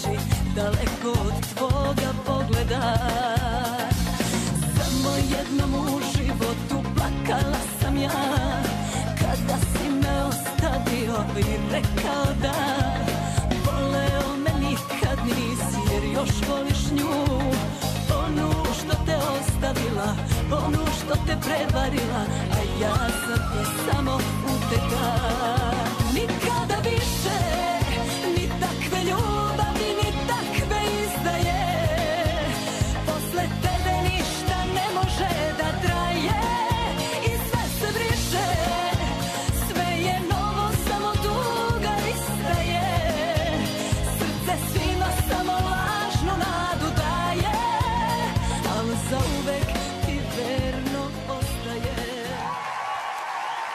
noći, daleko od tvoga pogleda. Samo jednom u životu plakala sam ja, kada si me ostavio i rekao da voleo me nikad nisi, jer još voliš nju, onu što te ostavila, onu što te prevarila.